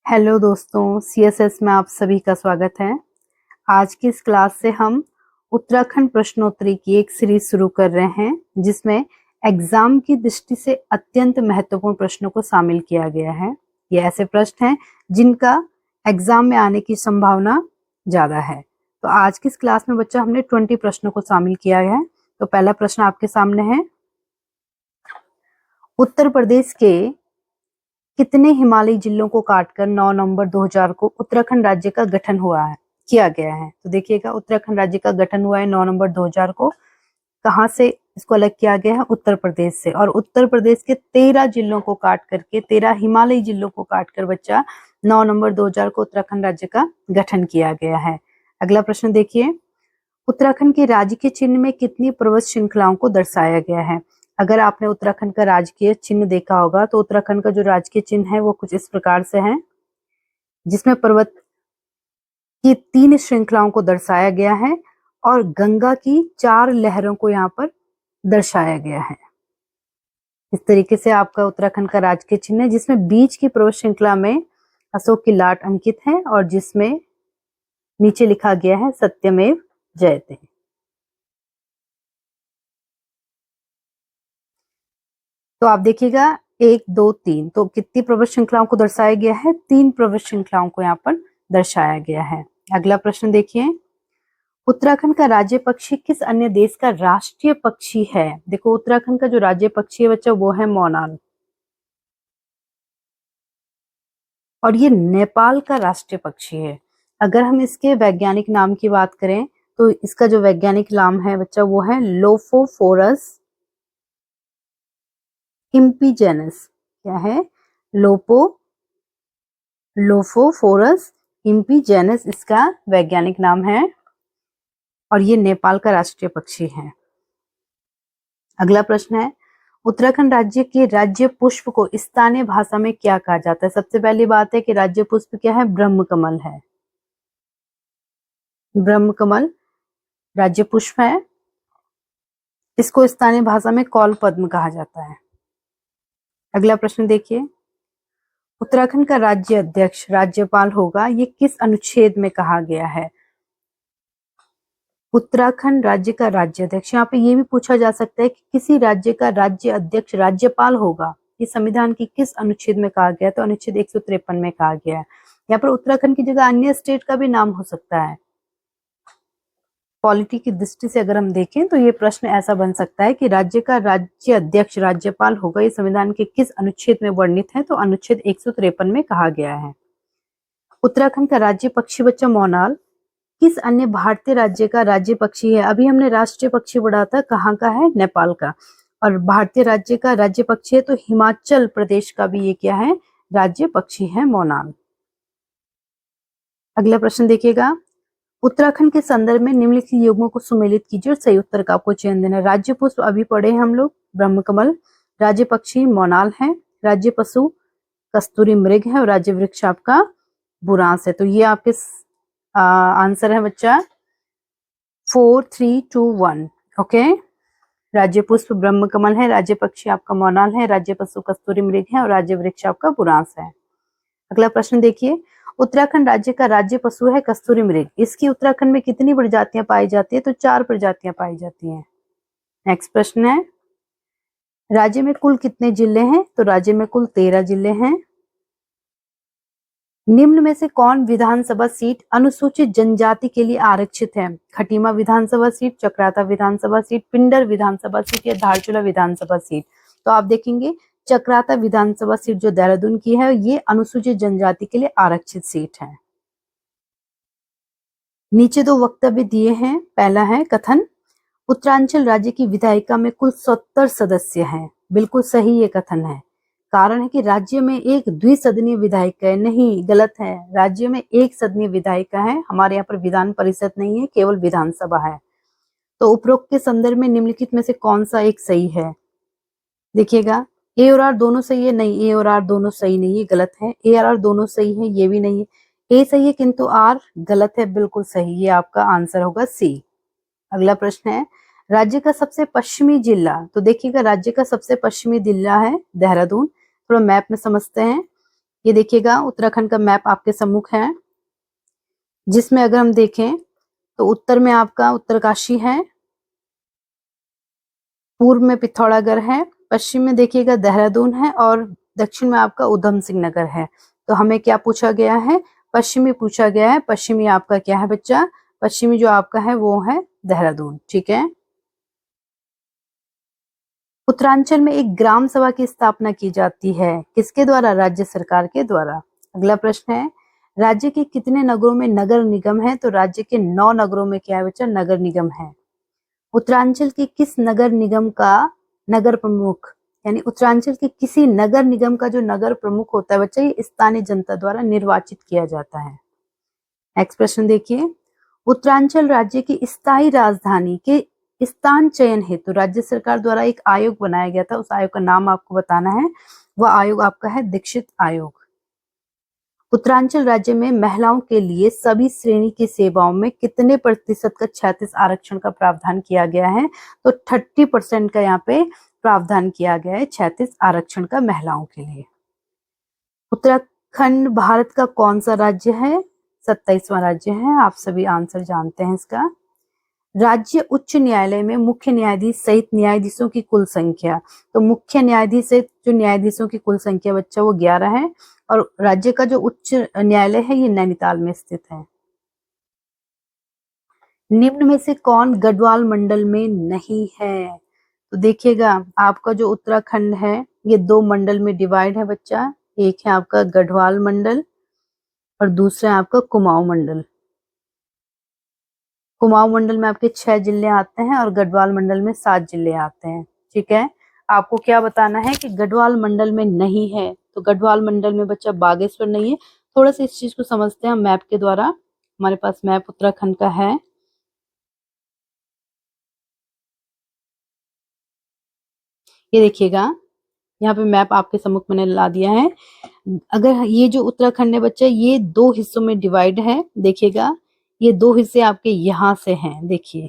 Hello दोस्तों, CSS में आप सभी का स्वागत है। आज की इस क्लास से हम उत्तराखंड प्रश्नोत्तरी की एक सीरीज शुरू कर रहे हैं, जिसमें एग्जाम की दृष्टि से अत्यंत महत्वपूर्ण प्रश्नों को शामिल किया गया है। ये ऐसे प्रश्न हैं जिनका एग्जाम में आने की संभावना ज्यादा है। तो आज की इस क्लास में बच्चा हमने 20 प्रश्नों को शामिल किया है। तो पहला प्रश्न आपके सामने है, उत्तर प्रदेश के कितने हिमालयी जिलों को काटकर 9 नवंबर 2000 को उत्तराखंड राज्य का गठन किया गया है। तो देखिएगा, उत्तराखंड राज्य का गठन हुआ है 9 नवंबर 2000 को। कहाँ से इसको अलग किया गया है? उत्तर प्रदेश से। और उत्तर प्रदेश के 13 जिलों को काट करके, 13 हिमालयी जिलों को काटकर बच्चा 9 नवंबर 2000 को उत्तराखंड राज्य का गठन किया गया है। अगला प्रश्न देखिए, उत्तराखंड के राजकीय चिन्ह में कितनी पर्वत श्रृंखलाओं को दर्शाया गया है? अगर आपने उत्तराखंड का राजकीय चिन्ह देखा होगा तो उत्तराखंड का जो राजकीय चिन्ह है वो कुछ इस प्रकार से है, जिसमें पर्वत की 3 श्रृंखलाओं को दर्शाया गया है और गंगा की 4 लहरों को यहाँ पर दर्शाया गया है। इस तरीके से आपका उत्तराखंड का राजकीय चिन्ह है, जिसमें बीच की पर्वत श्रृंखला में अशोक की लाट अंकित है और जिसमें नीचे लिखा गया है सत्यमेव जयते। तो आप देखिएगा 1, 2, 3, तो कितनी पर्वत श्रृंखलाओं को दर्शाया गया है? 3 पर्वत श्रृंखलाओं को यहाँ पर दर्शाया गया है। अगला प्रश्न देखिए, उत्तराखंड का राज्य पक्षी किस अन्य देश का राष्ट्रीय पक्षी है? देखो, उत्तराखंड का जो राज्य पक्षी है बच्चा वो है मोनाल, और ये नेपाल का राष्ट्रीय पक्षी है। अगर हम इसके वैज्ञानिक नाम की बात करें तो इसका जो वैज्ञानिक नाम है बच्चा वो है लोफोफोरस इम्पीजेनस। क्या है? लोफोफोरस इम्पीजेनस इसका वैज्ञानिक नाम है और ये नेपाल का राष्ट्रीय पक्षी है। अगला प्रश्न है, उत्तराखंड राज्य के राज्य पुष्प को स्थानीय भाषा में क्या कहा जाता है? सबसे पहली बात है कि राज्य पुष्प क्या है? ब्रह्मकमल है। ब्रह्मकमल राज्य पुष्प है। इसको स्थानीय भाषा में कौल पद्म कहा जाता है। अगला प्रश्न देखिए, उत्तराखंड का राज्य अध्यक्ष राज्यपाल होगा, ये किस अनुच्छेद में कहा गया है? उत्तराखंड राज्य का राज्य अध्यक्ष, यहाँ पे ये भी पूछा जा सकता है कि किसी राज्य का राज्य अध्यक्ष राज्यपाल होगा, ये संविधान की किस अनुच्छेद में कहा गया? तो अनुच्छेद 153 में कहा गया है। यहाँ पर उत्तराखंड की जगह अन्य स्टेट का भी नाम हो सकता है। पॉलिटी की दृष्टि से अगर हम देखें तो ये प्रश्न ऐसा बन सकता है कि राज्य का राज्य अध्यक्ष राज्यपाल होगा, ये संविधान के किस अनुच्छेद में वर्णित है? तो अनुच्छेद 153 में कहा गया है। उत्तराखंड का राज्य पक्षी बच्चा मोनाल किस अन्य भारतीय राज्य का राज्य पक्षी है? अभी हमने राष्ट्रीय पक्षी पढ़ा था, कहाँ का है? नेपाल का। और भारतीय राज्य का राज्य पक्षी है तो हिमाचल प्रदेश का भी ये क्या है? राज्य पक्षी है मोनाल। अगला प्रश्न देखिएगा, उत्तराखंड के संदर्भ में निम्नलिखित युग्मों को सुमेलित कीजिए और सही उत्तर का आपको चयन देना है। राज्य पुष्प अभी पढ़े हम लोग, ब्रह्मकमल। राज्य पक्षी मोनाल है। राज्य पशु कस्तूरी मृग है और राज्य वृक्ष आपका बुरांस है। तो ये आपके आंसर है बच्चा 4, 3, 2, 1। ओके, राज्य पुष्प ब्रह्मकमल है, राज्य पक्षी आपका मोनाल है, राज्य पशु कस्तूरी मृग है और राज्य वृक्ष आपका बुरांस है। अगला प्रश्न देखिए, उत्तराखंड राज्य का राज्य पशु है कस्तूरी मृग, इसकी उत्तराखंड में कितनी प्रजातियां पाई जाती है? तो 4 प्रजातियां पाई जाती हैं। नेक्स्ट प्रश्न है, राज्य में कुल कितने जिले हैं? तो राज्य में कुल 13 जिले हैं। निम्न में से कौन विधानसभा सीट अनुसूचित जनजाति के लिए आरक्षित है? खटीमा विधानसभा सीट, चक्राता विधानसभा सीट, पिंडर विधानसभा सीट या धारचूला विधानसभा सीट? तो आप देखेंगे चक्राता विधानसभा सीट जो देहरादून की है, ये अनुसूचित जनजाति के लिए आरक्षित सीट है। नीचे 2 वक्तव्य दिए हैं। पहला है कथन, उत्तरांचल राज्य की विधायिका में कुल 70 सदस्य हैं। बिल्कुल सही ये कथन है। कारण है कि राज्य में एक द्विसदनीय विधायिका है। नहीं, गलत है। राज्य में एक सदनीय विधायिका है। हमारे यहाँ पर विधान परिषद नहीं है, केवल विधानसभा है। तो उपरोक्त के संदर्भ में निम्नलिखित में से कौन सा एक सही है? देखिएगा, ए और आर दोनों सही है। नहीं, ए और आर दोनों सही नहीं है, गलत है। ए और आर दोनों सही है, ये भी नहीं है। ए सही है किंतु आर गलत है, बिल्कुल सही। ये आपका आंसर होगा सी। अगला प्रश्न है, राज्य का सबसे पश्चिमी जिला। तो देखिएगा, राज्य का सबसे पश्चिमी जिला है देहरादून। थोड़ा मैप में समझते हैं। ये देखिएगा उत्तराखंड का मैप आपके सम्मुख है, जिसमें अगर हम देखें तो उत्तर में आपका उत्तरकाशी है, पूर्व में पिथौरागढ़ है, पश्चिम में देखिएगा देहरादून है और दक्षिण में आपका उधम सिंह नगर है। तो हमें क्या पूछा गया है? पश्चिमी पूछा गया है। पश्चिमी आपका क्या है बच्चा? पश्चिमी जो आपका है वो है देहरादून। ठीक है। उत्तरांचल में एक ग्राम सभा की स्थापना की जाती है, किसके द्वारा? राज्य सरकार के द्वारा। अगला प्रश्न है, राज्य के कितने नगरों में नगर निगम है? तो राज्य के 9 नगरों में क्या है बच्चा? नगर निगम है। उत्तरांचल के किस नगर निगम का नगर प्रमुख, यानी उत्तरांचल के किसी नगर निगम का जो नगर प्रमुख होता है बच्चा, ये स्थानीय जनता द्वारा निर्वाचित किया जाता है। नेक्स्ट प्रश्न देखिए, उत्तरांचल राज्य की स्थायी राजधानी के स्थान चयन हेतु राज्य सरकार द्वारा एक आयोग बनाया गया था, उस आयोग का नाम आपको बताना है। वह आयोग आपका है दीक्षित आयोग। उत्तरांचल राज्य में महिलाओं के लिए सभी श्रेणी की सेवाओं में कितने प्रतिशत का 36 आरक्षण का प्रावधान किया गया है? तो 30% का यहाँ पे प्रावधान किया गया है 36 आरक्षण का महिलाओं के लिए। उत्तराखंड भारत का कौन सा राज्य है? 27वां राज्य है। आप सभी आंसर जानते हैं इसका। राज्य उच्च न्यायालय में मुख्य न्यायाधीश सहित न्यायाधीशों की कुल संख्या, तो मुख्य न्यायाधीश सहित जो न्यायाधीशों की कुल संख्या बच्चा वो 11 है और राज्य का जो उच्च न्यायालय है ये नैनीताल में स्थित है। निम्न में से कौन गढ़वाल मंडल में नहीं है? तो देखिएगा आपका जो उत्तराखंड है ये 2 मंडल में डिवाइड है बच्चा। एक है आपका गढ़वाल मंडल और दूसरा है आपका कुमाऊं मंडल। कुमाऊं मंडल में आपके 6 जिले आते हैं और गढ़वाल मंडल में 7 जिले आते हैं। ठीक है। आपको क्या बताना है कि गढ़वाल मंडल में नहीं है, तो गढ़वाल मंडल में बच्चा बागेश्वर नहीं है। थोड़ा सा इस चीज को समझते हैं हम मैप के द्वारा। हमारे पास मैप उत्तराखंड का है। ये देखिएगा यहाँ पे मैप आपके सम्मुख मैंने ला दिया है। अगर ये जो उत्तराखंड है बच्चा ये 2 हिस्सों में डिवाइड है। देखिएगा ये 2 हिस्से आपके यहाँ से हैं, देखिए।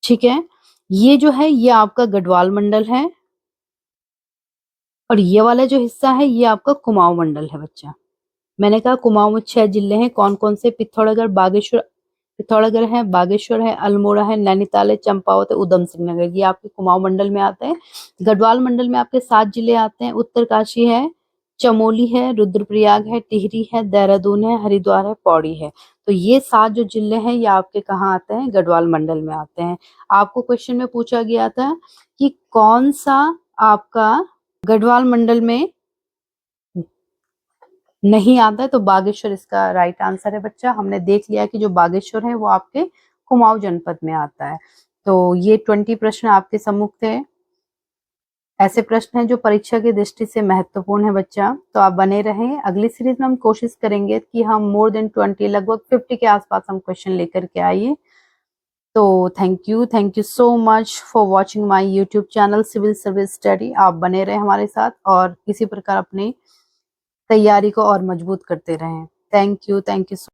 ठीक है। ये जो है ये आपका गढ़वाल मंडल है और ये वाला जो हिस्सा है ये आपका कुमाऊं मंडल है बच्चा। मैंने कहा कुमाऊं में 6 जिले हैं, कौन कौन से? पिथौरागढ़, बागेश्वर, पिथौरागढ़ है, बागेश्वर है, अल्मोड़ा है, नैनीताल है, चंपावत है, उधम सिंह नगर, ये आपके कुमाऊं मंडल में आते हैं। गढ़वाल मंडल में आपके 7 जिले आते हैं। उत्तरकाशी है, चमोली है, रुद्रप्रयाग है, टिहरी है, देहरादून है, हरिद्वार है, पौड़ी है। तो ये 7 जो जिले हैं ये आपके कहाँ आते हैं? गढ़वाल मंडल में आते हैं। आपको क्वेश्चन में पूछा गया था कि कौन सा आपका गढ़वाल मंडल में नहीं आता है, तो बागेश्वर इसका राइट आंसर है बच्चा। हमने देख लिया कि जो बागेश्वर है वो आपके कुमाऊं जनपद में आता है। तो ये 20 प्रश्न आपके सम्मुख थे। ऐसे प्रश्न हैं जो परीक्षा की दृष्टि से महत्वपूर्ण है बच्चा, तो आप बने रहें। अगली सीरीज में हम कोशिश करेंगे कि हम मोर देन 20 लगभग 50 के आसपास हम क्वेश्चन लेकर के आइए। तो thank you so much for watching my YouTube channel civil service study. आप बने रहे हमारे साथ और इसी प्रकार अपनी तैयारी को और मजबूत करते रहें। Thank you so